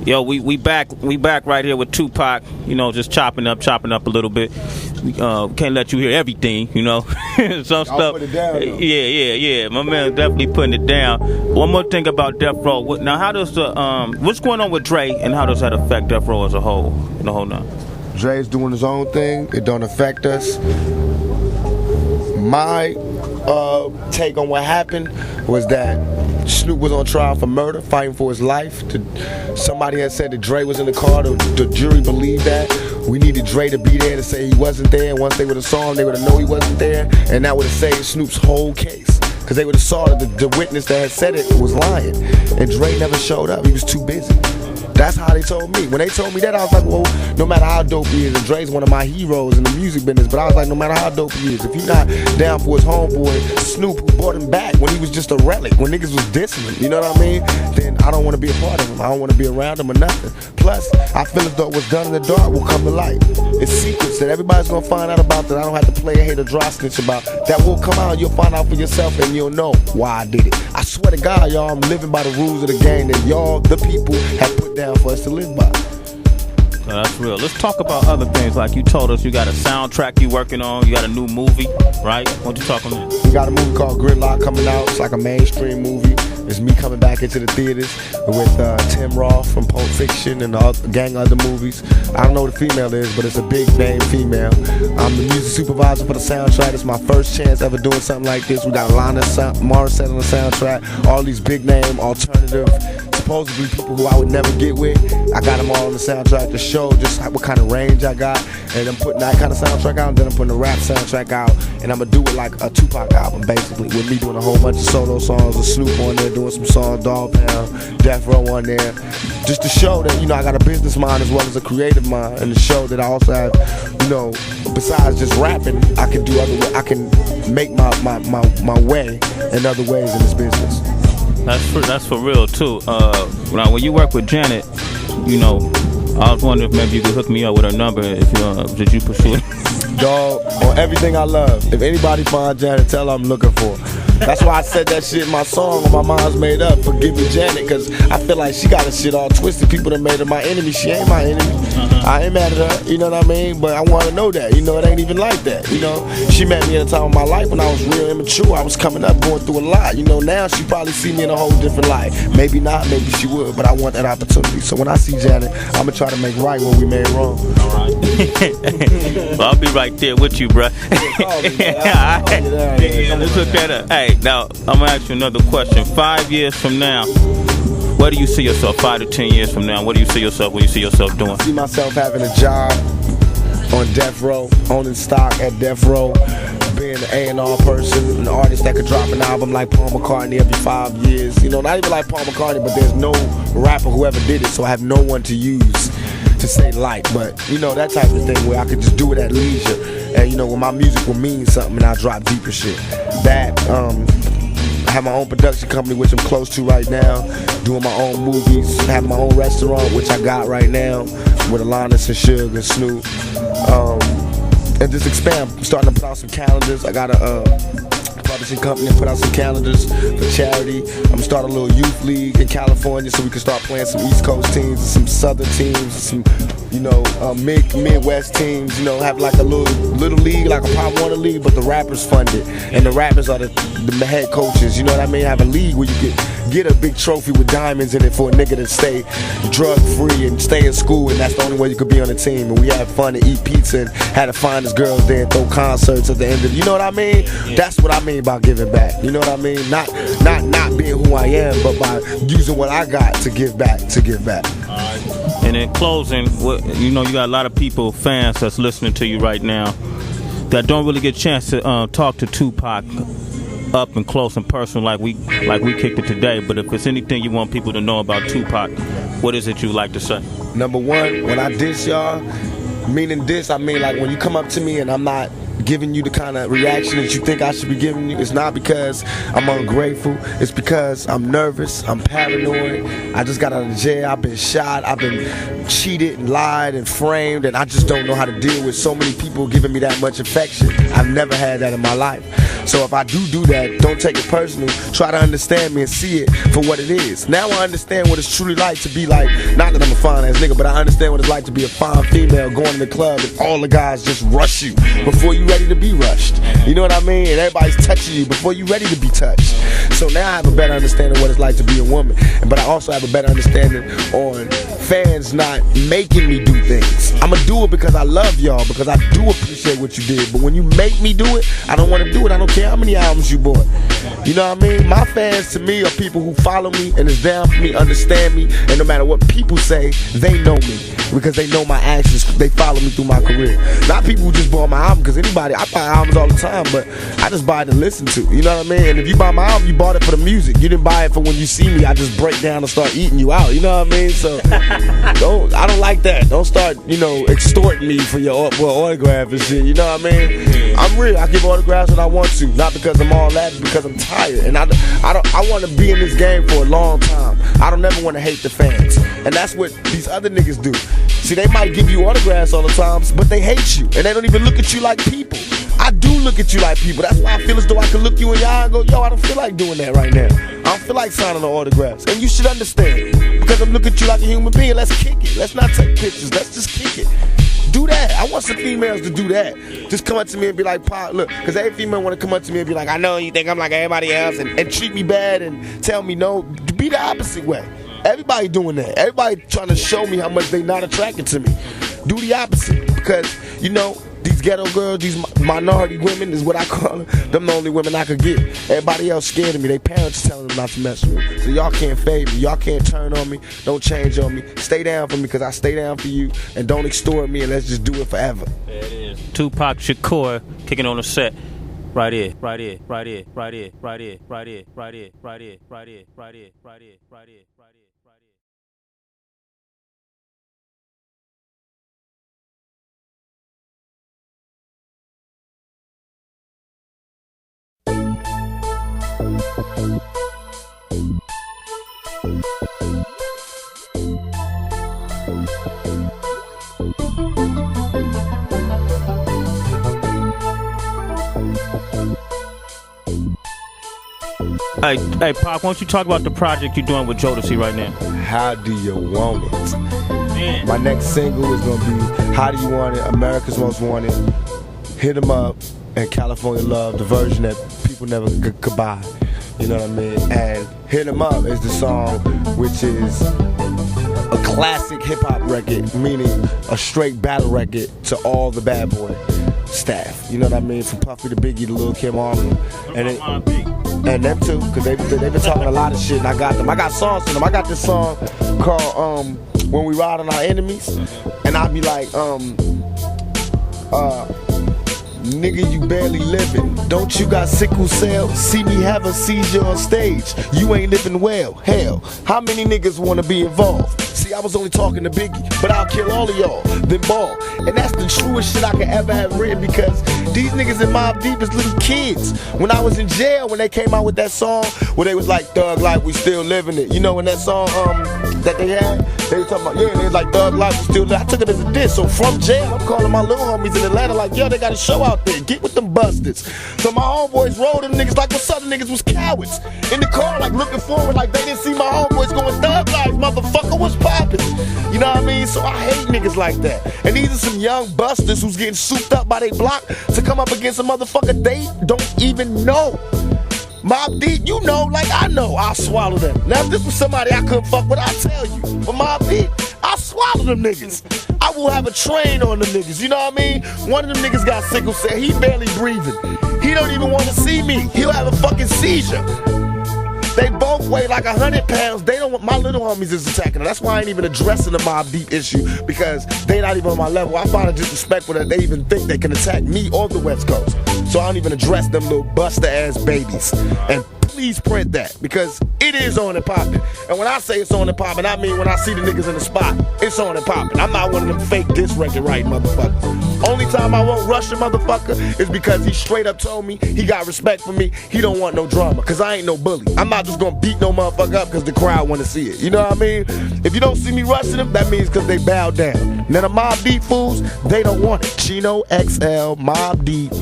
Yo, we back right here with Tupac. You know, just chopping up a little bit. We can't let you hear everything. You know, some stuff. Put it down, though. Yeah. My man definitely putting it down. One more thing about Death Row. Now, how does the what's going on with Dre, and how does that affect Death Row as a whole? In the whole now. Dre's doing his own thing. It don't affect us. My take on what happened was that Snoop was on trial for murder, fighting for his life. Somebody had said that Dre was in the car. The jury believed that. We needed Dre to be there to say he wasn't there. Once they would have saw him, they would have known he wasn't there, and that would have saved Snoop's whole case. Because they would have saw that the witness that had said it was lying, and Dre never showed up. He was too busy. That's how they told me. When they told me that, I was like, well, no matter how dope he is, and Dre's one of my heroes in the music business, but I was like, no matter how dope he is, if you're not down for his homeboy, Snoop, who brought him back when he was just a relic, when niggas was dissing him, you know what I mean? Then I don't want to be a part of him. I don't want to be around him or nothing. Plus, I feel as though what's done in the dark will come to light. It's secrets that everybody's going to find out about that I don't have to play a hate or dry snitch about. That will come out, you'll find out for yourself, and you'll know why I did it. I swear to God, y'all, I'm living by the rules of the game that y'all, the people, have put down for us to live by. No, that's real. Let's talk about other things. Like you told us, you got a soundtrack you working on. You got a new movie, right? What you talking about? We got a movie called Gridlock coming out. It's like a mainstream movie. It's me coming back into the theaters with Tim Roth from Pulp Fiction and a gang of other movies. I don't know who the female is, but it's a big name female. I'm the music supervisor for the soundtrack. It's my first chance ever doing something like this. We got Alanis Morissette on the soundtrack. All these big name alternative, supposedly people who I would never get with. I got them all on the soundtrack to show just like what kind of range I got. And I'm putting that kind of soundtrack out, and then I'm putting a rap soundtrack out. And I'm going to do it like a Tupac album, basically, with me doing a whole bunch of solo songs, with Snoop on there doing some songs, Dog Pound, Death Row on there. Just to show that, you know, I got a business mind as well as a creative mind, and to show that I also have, you know, besides just rapping, I can do other, I can make my way in other ways in this business. That's for real too. Now when you work with Janet, you know, I was wondering if maybe you could hook me up with her number. If you did you pursue it? Dog, on everything I love. If anybody find Janet, tell her I'm looking for her. That's why I said that shit in my song when my mind's made up. Forgive me, Janet, because I feel like she got the shit all twisted. People that made her my enemy. She ain't my enemy. I ain't mad at her, you know what I mean? But I want to know that, you know, it ain't even like that, you know? She met me at a time of my life when I was real immature. I was coming up, going through a lot, you know? Now she probably see me in a whole different light. Maybe not, maybe she would, but I want that opportunity. So when I see Janet, I'm going to try to make right what we made wrong. All right. Well, I'll be right there with you, bruh. Let's hook that up. Hey, now, I'm going to ask you another question. 5 years from now, where do you see yourself 5 to 10 years from now? What do you see yourself? What do you see yourself doing? I see myself having a job on Death Row, owning stock at Death Row, being an A&R person, an artist that could drop an album like Paul McCartney every 5 years. You know, not even like Paul McCartney, but there's no rapper who ever did it, so I have no one to use to say like. But, you know, that type of thing where I could just do it at leisure. And, you know, when my music will mean something and I drop deeper shit. That, I have my own production company, which I'm close to right now, doing my own movies, have my own restaurant, which I got right now, with Alanis and Suge and Snoop, and just expand. I'm starting to put out some calendars. I got a publishing company and put out some calendars for charity. I'm starting a little youth league in California so we can start playing some East Coast teams and some Southern teams and some, you know, Midwest teams, you know, have like a little league, like a Pop Warner league, but the rappers fund it. And the rappers are the head coaches, you know what I mean? Have a league where you get a big trophy with diamonds in it for a nigga to stay drug free and stay in school, and that's the only way you could be on the team. And we have fun and eat pizza and had the finest girls there and throw concerts at the end of it. You know what I mean? That's what I mean by giving back. You know what I mean? Not being who I am, but by using what I got to give back. And in closing, you know, you got a lot of people, fans that's listening to you right now that don't really get a chance to talk to Tupac up and close and personal like we kicked it today. But if it's anything you want people to know about Tupac, what is it you like to say? Number one, when I diss y'all, meaning diss, I mean like when you come up to me and I'm not giving you the kind of reaction that you think I should be giving you, it's not because I'm ungrateful, it's because I'm nervous, I'm paranoid, I just got out of jail, I've been shot, I've been cheated and lied and framed, and I just don't know how to deal with so many people giving me that much affection. I've never had that in my life. So if I do that, don't take it personal. Try to understand me and see it for what it is. Now I understand what it's truly like to be like, not that I'm a fine ass nigga, but I understand what it's like to be a fine female going to the club and all the guys just rush you before you ready to be rushed. You know what I mean? And everybody's touching you before you ready to be touched. So now I have a better understanding of what it's like to be a woman. But I also have a better understanding on fans not making me do things. I'ma do it because I love y'all, because I do appreciate what you did. But when you make me do it, I don't want to do it. I don't care how many albums you bought. You know what I mean? My fans to me are people who follow me and is down for me, understand me, and no matter what people say, they know me because they know my actions. They follow me through my career. Not people who just bought my album, because anybody, I buy albums all the time, but I just buy it to listen to. You know what I mean? And if you buy my album, you bought it for the music. You didn't buy it for when you see me. I just break down and start eating you out. You know what I mean? So I don't like that. Don't start, extorting me for your autograph and shit. You know what I mean? I'm real. I give autographs when I want to, not because I'm all that, because I'm tired. And I want to be in this game for a long time. I don't ever want to hate the fans. And that's what these other niggas do. See, they might give you autographs all the time, but they hate you. And they don't even look at you like people. I do look at you like people. That's why I feel as though I can look you in your eye and go, yo, I don't feel like doing that right now. I don't feel like signing the autographs. And you should understand. Because I'm looking at you like a human being. Let's kick it. Let's not take pictures. Let's just kick it. Do that. I want some females to do that. Just come up to me and be like, Pop, look, because every female want to come up to me and be like, I know you think I'm like everybody else, and treat me bad and tell me no. Be the opposite way. Everybody doing that. Everybody trying to show me how much they not attracted to me. Do the opposite, because, these ghetto girls, these minority women is what I call them the only women I could get. Everybody else scared of me. Their parents telling them not to mess with me. So y'all can't fade me. Y'all can't turn on me. Don't change on me. Stay down for me because I stay down for you. And don't extort me, and let's just do it forever. There it is. Tupac Shakur kicking on the set. Right here, right here, right here, right here, right here, right here, right here, right here, right here, right here, right here, right here, right here. Hey, Pop, why don't you talk about the project you're doing with Jodeci right now? How Do You Want It? Man. My next single is going to be How Do You Want It? America's Most Wanted, Hit 'Em Up, and California Love, the version that people never could buy. You know what I mean? And Hit 'Em Up is the song which is a classic hip-hop record, meaning a straight battle record to all the Bad Boy staff. You know what I mean? From Puffy to Biggie to Lil' Kim, all of them. And them too, because they've been talking a lot of shit, and I got them. I got songs from them. I got this song called When We Ride on Our Enemies, and I'll be like, nigga, you barely living. Don't you got sickle cell? See me have a seizure on stage. You ain't living well. Hell, how many niggas wanna be involved? See, I was only talking to Biggie, but I'll kill all of y'all, then ball. And that's the truest shit I could ever have written, because these niggas in Mobb Deep is little kids. When I was in jail, when they came out with that song, where they was like, Thug Life, we still living it. You know, in that song that they had, they was talking about, yeah, they was like, Thug Life, we still living it. I took it as a diss. So from jail, I'm calling my little homies in Atlanta like, yo, they got a show out there. Get with them busters. So my homeboys rolled them niggas like what Southern niggas was cowards. In the car, like looking forward, like they didn't see my homeboys going Thug Life, motherfucker, what's poppin'? You know what I mean? So I hate niggas like that. And these are some young busters who's getting souped up by they block to come up against a motherfucker they don't even know. Mobb Deep, you know, like I know, I'll swallow them. Now if this was somebody I couldn't fuck with, I'll tell you. But Mobb Deep, I'll swallow them niggas. I will have a train on them niggas, you know what I mean? One of them niggas got sickle cell, he barely breathing. He don't even want to see me. He'll have a fucking seizure. They both weigh like 100 pounds. They don't want, my little homies is attacking them. That's why I ain't even addressing the Mobb Deep issue, because they not even on my level. I find it disrespectful that they even think they can attack me or the West Coast. So I don't even address them little buster ass babies. And please print that, because it is on and popping. And when I say it's on and popping, I mean when I see the niggas in the spot, it's on and popping. I'm not one of them fake diss record writing motherfuckers. Only time I won't rush a motherfucker is because he straight up told me he got respect for me. He don't want no drama, because I ain't no bully. I'm not just gonna beat no motherfucker up because the crowd want to see it. You know what I mean? If you don't see me rushing them, that means because they bow down. Now the Mobb Deep fools, they don't want it. Chino XL, Mobb Deep,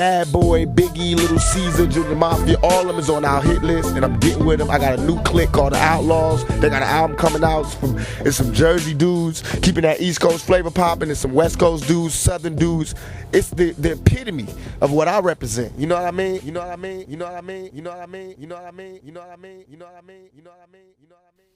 Bad Boy, Biggie, Little Caesar, Junior Mafia, all of them is on our hit list, and I'm getting with them. I got a new clique called The Outlaws. They got an album coming out. It's some Jersey dudes keeping that East Coast flavor popping, and some West Coast dudes, Southern dudes. It's the epitome of what I represent. You know what I mean? You know what I mean? You know what I mean? You know what I mean? You know what I mean? You know what I mean? You know what I mean? You know what I mean? You know what I mean?